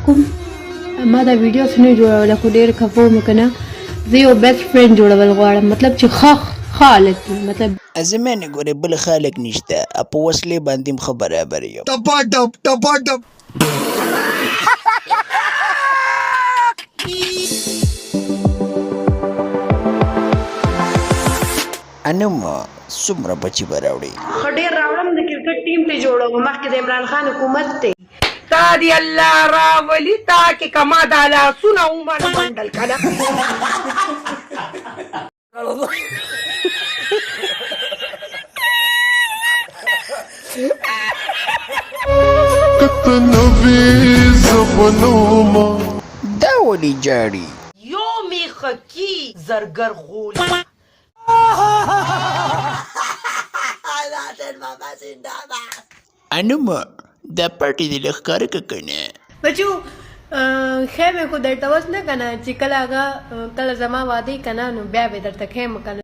کوم ما دا ویډیوز نه جوړوله خو ډېر خفه وم که نه زه یو بیسټ فرینډ جوړول غواړم مطلب چې ښه هلک وي مطلب زما نه ګورې بل خلک نشته په وسلې باندې هم ښه برابر یم انم څومره بچي به راوړې ښه ډېر راوړم د کرکټ ټیم ته جوړوم مخکې د عمران خان حکومت دی تا دی الله راولي تا کې کما د لاسونه عمر منډل کنه دا ولې جاړي یو میخه کی زرګر غول انم دا پارټي دې لښکاره که که نه بچو ښه مې خو درته اوس نه که نه چې کله هغه کله زما واده یې که نه نو بیا به درته ښیم که نه